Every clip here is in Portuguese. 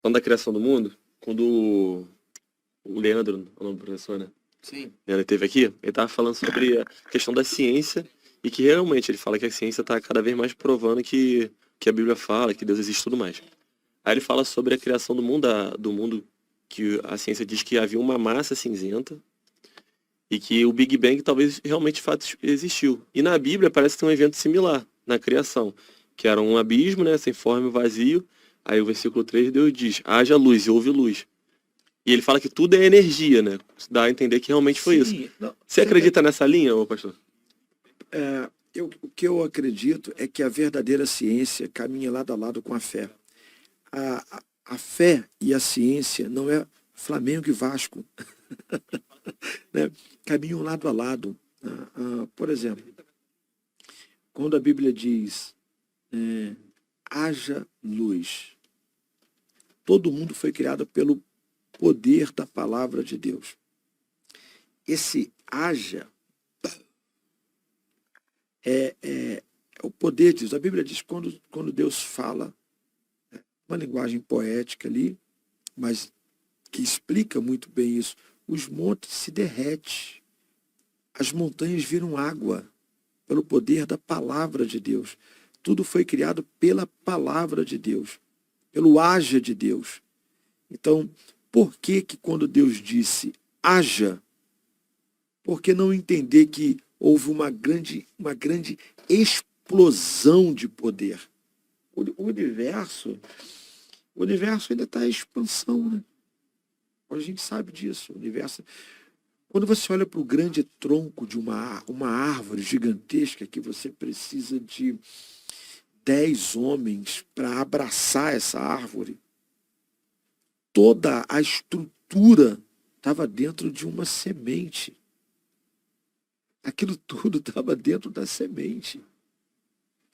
Falando da criação do mundo, quando o Leandro, o nome do professor, né? Sim. Ele esteve aqui, ele estava falando sobre a questão da ciência e que realmente ele fala que a ciência está cada vez mais provando que a Bíblia fala, que Deus existe e tudo mais. Aí ele fala sobre a criação do mundo que a ciência diz que havia uma massa cinzenta e que o Big Bang talvez realmente de fato existiu. E na Bíblia parece ter um evento similar na criação, que era um abismo, né, sem forma e vazio. Aí o versículo 3 Deus diz, haja luz e houve luz. E ele fala que tudo é energia, né? Dá a entender que realmente foi isso. Sim. Não, Você acredita nessa linha, ô pastor? o que eu acredito é que a verdadeira ciência caminha lado a lado com a fé. A fé e a ciência não é Flamengo e Vasco, né? Caminham lado a lado. Por exemplo, quando a Bíblia diz haja luz, todo mundo foi criado pelo poder da palavra de Deus. Esse haja é o poder de Deus. A Bíblia diz que quando Deus fala, uma linguagem poética ali, mas que explica muito bem isso, os montes se derretem, as montanhas viram água, pelo poder da palavra de Deus. Tudo foi criado pela palavra de Deus, pelo haja de Deus. Então, por que quando Deus disse haja, por que não entender que houve uma grande explosão de poder? O universo ainda está em expansão, né? A gente sabe disso. O universo. Quando você olha para o grande tronco de uma árvore gigantesca, que você precisa de 10 homens para abraçar essa árvore, toda a estrutura estava dentro de uma semente. Aquilo tudo estava dentro da semente.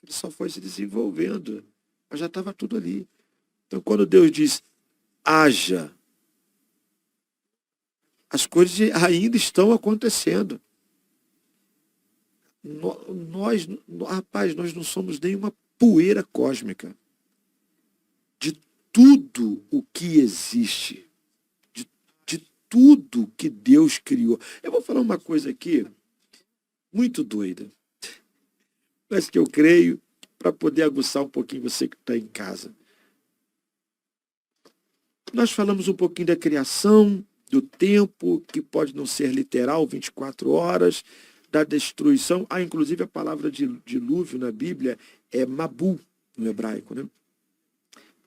Ele só foi se desenvolvendo, mas já estava tudo ali. Então, quando Deus diz, haja, as coisas ainda estão acontecendo. Nós não somos nenhuma poeira cósmica. De tudo o que existe, de tudo que Deus criou. Eu vou falar uma coisa aqui muito doida, mas que eu creio para poder aguçar um pouquinho você que está em casa. Nós falamos um pouquinho da criação, do tempo, que pode não ser literal, 24 horas, da destruição. Inclusive a palavra dilúvio na Bíblia é Mabu, no hebraico, né?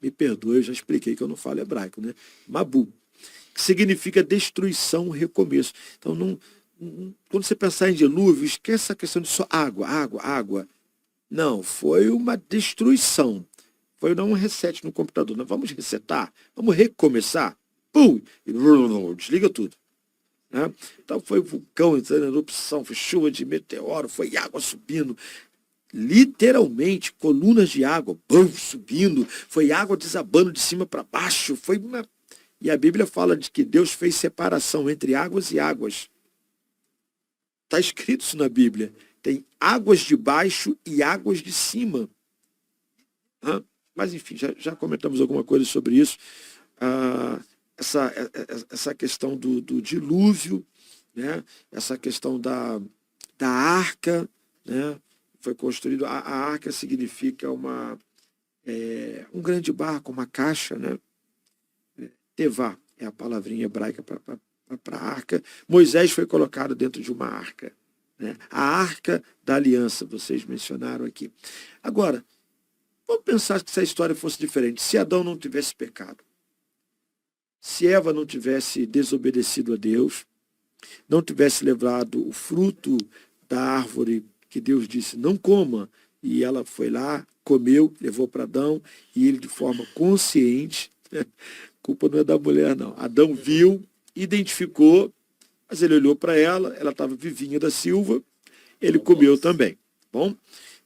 Me perdoe, eu já expliquei que eu não falo hebraico, né? Mabu, que significa destruição, recomeço. Então, quando você pensar em dilúvio, esquece a questão de só água. Não, foi uma destruição. Foi dar um reset no computador. Nós vamos resetar, vamos recomeçar. Pum! E desliga tudo. Né? Então foi vulcão entrando em erupção, foi chuva de meteoro, foi água subindo. Literalmente, colunas de água subindo, foi água desabando de cima para baixo. E a Bíblia fala de que Deus fez separação entre águas e águas. Está escrito isso na Bíblia. Tem águas de baixo e águas de cima. Mas, enfim, já comentamos alguma coisa sobre isso. Essa questão do dilúvio, né? Essa questão da arca, né? Foi construído. A arca significa um grande barco, uma caixa, né? Tevá é a palavrinha hebraica para arca. Moisés foi colocado dentro de uma arca, né? A arca da aliança, vocês mencionaram aqui. Agora, vamos pensar que se a história fosse diferente. Se Adão não tivesse pecado, se Eva não tivesse desobedecido a Deus, não tivesse levado o fruto da árvore que Deus disse não coma, e ela foi lá, comeu, levou para Adão, e ele de forma consciente, a culpa não é da mulher não, Adão viu, identificou, mas ele olhou para ela estava vivinha da silva, ele comeu também. Bom,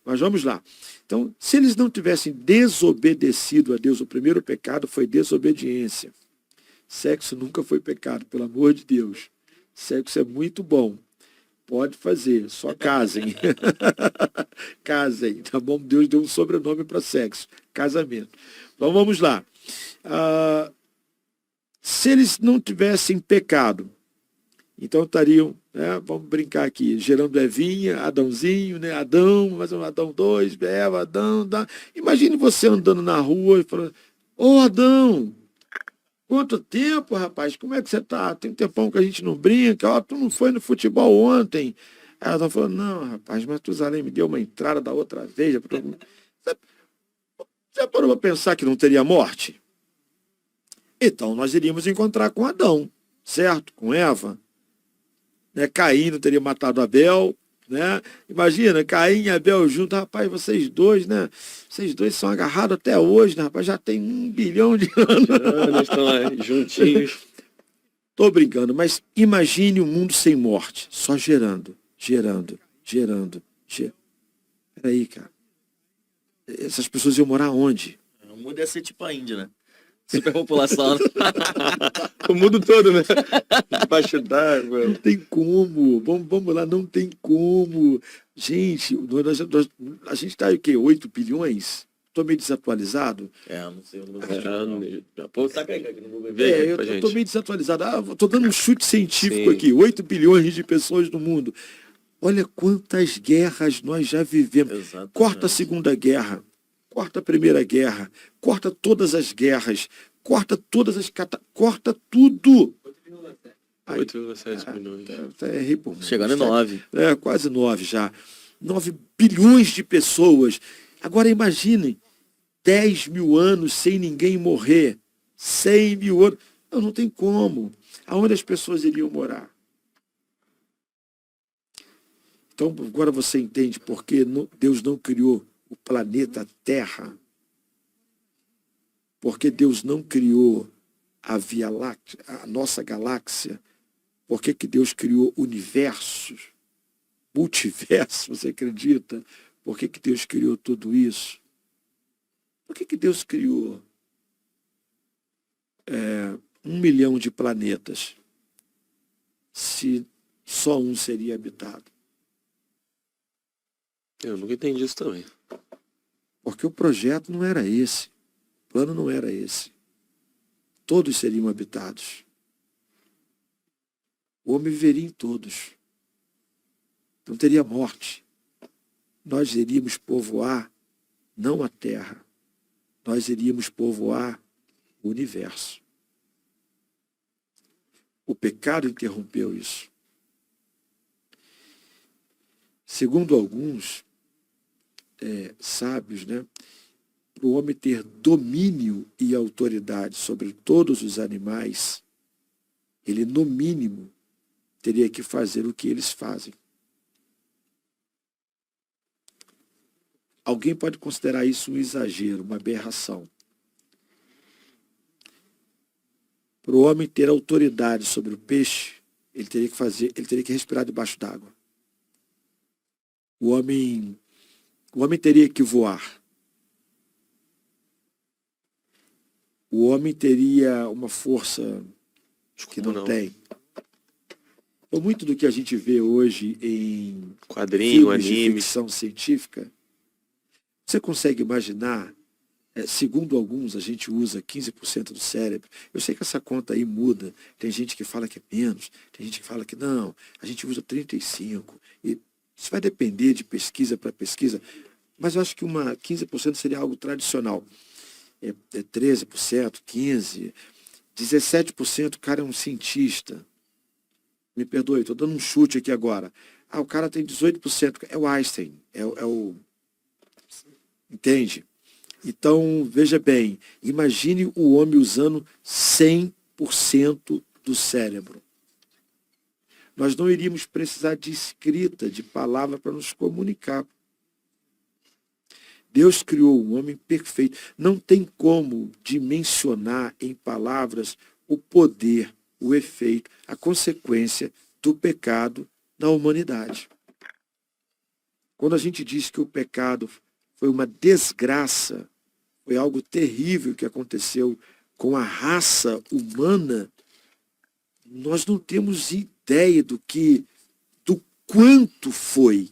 mas vamos lá. Então, se eles não tivessem desobedecido a Deus, o primeiro pecado foi desobediência. Sexo nunca foi pecado, pelo amor de Deus. Sexo é muito bom. Pode fazer, só casem. Casem, tá bom? Deus deu um sobrenome para sexo, casamento. Então vamos lá. Se eles não tivessem pecado, então estariam, né, vamos brincar aqui, gerando Evinha, Adãozinho, né, Adão, mais um Adão 2, Eva, Adão. Imagine você andando na rua e falando: ô Adão, quanto tempo, rapaz? Como é que você tá? Tem um tempão que a gente não brinca. Ó, tu não foi no futebol ontem. Aí ela falou: não, rapaz, Matusalém me deu uma entrada da outra vez. Você parou para pensar que não teria morte? Então nós iríamos encontrar com Adão, certo? Com Eva. Né? Caim não teria matado Abel. Né? Imagina, Caim e Abel juntos, rapaz, vocês dois, né? Vocês dois são agarrados até hoje, né, rapaz? Já tem 1 bilhão de anos. Estão lá juntinhos. Tô brincando, mas imagine um mundo sem morte, só gerando, gerando, gerando. Peraí, cara. Essas pessoas iam morar onde? O mundo ia ser tipo a Índia, né? Superpopulação. O mundo todo, né? Debaixo d'água. Não tem como. Vamos lá, não tem como. Gente, a gente está aí o quê? 8 bilhões? Estou meio desatualizado. Não sei. Eu não Tá pegando aqui no Google. Eu estou meio desatualizado. Estou dando um chute científico Sim. aqui. 8 bilhões de pessoas no mundo. Olha quantas guerras nós já vivemos. Exatamente. Corta a Segunda Guerra. Corta a Primeira Guerra. Corta todas as guerras. Corta todas as corta tudo. 8,7 milhões. Chegando em 9. Quase 9 já. 9 bilhões de pessoas. Agora imaginem, 10 mil anos sem ninguém morrer. 100 mil anos. Não tem como. Aonde as pessoas iriam morar? Então agora você entende por que Deus não criou o planeta Terra. Porque Deus não criou a Via Láctea, a nossa galáxia. Por que Deus criou universos, multiversos, você acredita? Por que Deus criou tudo isso? Por que Deus criou 1 milhão de planetas se só um seria habitado? Eu nunca entendi isso também. Porque o projeto não era esse. O plano não era esse. Todos seriam habitados. O homem viveria em todos. Não teria morte. Nós iríamos povoar não a Terra. Nós iríamos povoar o universo. O pecado interrompeu isso. Segundo alguns sábios, né, para o homem ter domínio e autoridade sobre todos os animais, ele, no mínimo, teria que fazer o que eles fazem. Alguém pode considerar isso um exagero, uma aberração. Para o homem ter autoridade sobre o peixe, ele teria que respirar debaixo d'água. O homem teria que voar. O homem teria uma força que não tem. Então, muito do que a gente vê hoje em quadrinho, filmes de anime. ficção científica, você consegue imaginar, segundo alguns, a gente usa 15% do cérebro. Eu sei que essa conta aí muda. Tem gente que fala que é menos, tem gente que fala que não, a gente usa 35%. E isso vai depender de pesquisa para pesquisa, mas eu acho que 15% seria algo tradicional. 13%, 15%, 17%, o cara é um cientista. Me perdoe, estou dando um chute aqui agora. O cara tem 18%, é o Einstein, é o... Entende? Então, veja bem, imagine o homem usando 100% do cérebro. Nós não iríamos precisar de escrita, de palavra para nos comunicar. Deus criou um homem perfeito. Não tem como dimensionar em palavras o poder, o efeito, a consequência do pecado na humanidade. Quando a gente diz que o pecado foi uma desgraça, foi algo terrível que aconteceu com a raça humana, nós não temos ideia do quanto foi.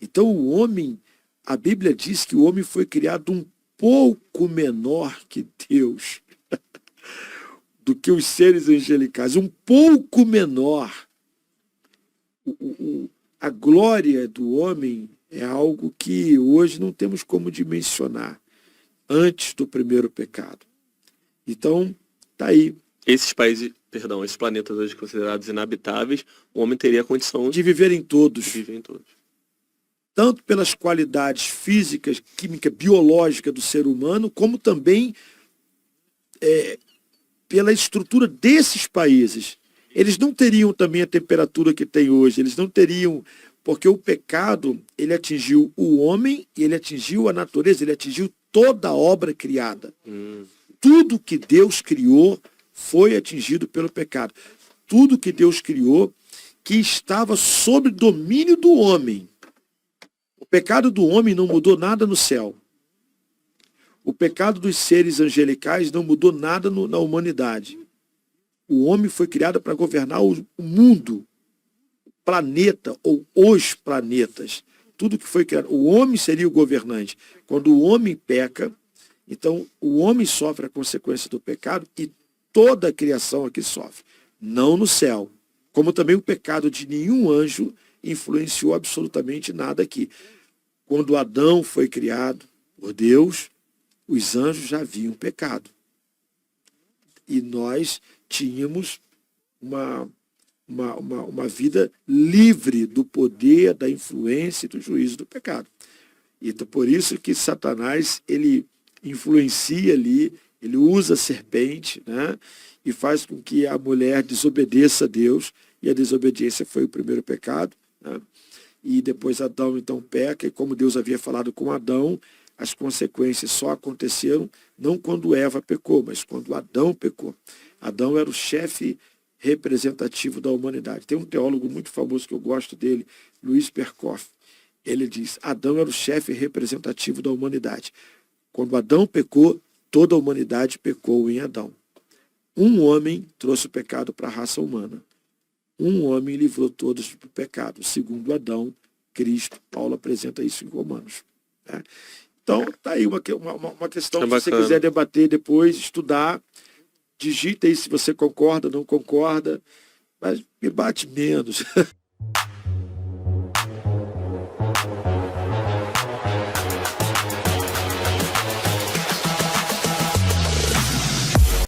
Então o homem, a Bíblia diz que o homem foi criado um pouco menor que Deus, do que os seres angelicais, um pouco menor. A glória do homem é algo que hoje não temos como dimensionar antes do primeiro pecado. Então, tá aí. Esses países, perdão, esses planetas hoje considerados inabitáveis, o homem teria a condição De viver em todos. viver em todos. Tanto pelas qualidades físicas, química, biológica do ser humano, como também pela estrutura desses países. Eles não teriam também a temperatura que tem hoje, eles não teriam, porque o pecado, ele atingiu o homem, ele atingiu a natureza, ele atingiu toda a obra criada. Tudo que Deus criou foi atingido pelo pecado. Tudo que Deus criou que estava sob domínio do homem. O pecado do homem não mudou nada no céu. O pecado dos seres angelicais não mudou nada na humanidade. O homem foi criado para governar o mundo, o planeta ou os planetas. Tudo que foi criado. O homem seria o governante. Quando o homem peca, então o homem sofre a consequência do pecado e toda a criação aqui sofre. Não no céu. Como também o pecado de nenhum anjo influenciou absolutamente nada aqui. Quando Adão foi criado por Deus, os anjos já haviam pecado. E nós tínhamos uma vida livre do poder, da influência e do juízo do pecado. Então, por isso que Satanás, ele influencia ali, ele usa a serpente, né? E faz com que a mulher desobedeça a Deus, e a desobediência foi o primeiro pecado, né? E depois Adão então peca, e como Deus havia falado com Adão, as consequências só aconteceram não quando Eva pecou, mas quando Adão pecou. Adão era o chefe representativo da humanidade. Tem um teólogo muito famoso que eu gosto dele, Luiz Perkoff. Ele diz, Adão era o chefe representativo da humanidade. Quando Adão pecou, toda a humanidade pecou em Adão. Um homem trouxe o pecado para a raça humana. Um homem livrou todos do pecado. Segundo Adão, Cristo. Paulo apresenta isso em Romanos. Né? Então, está aí uma questão, se você quiser debater depois, estudar, digita aí se você concorda, não concorda, mas me bate menos.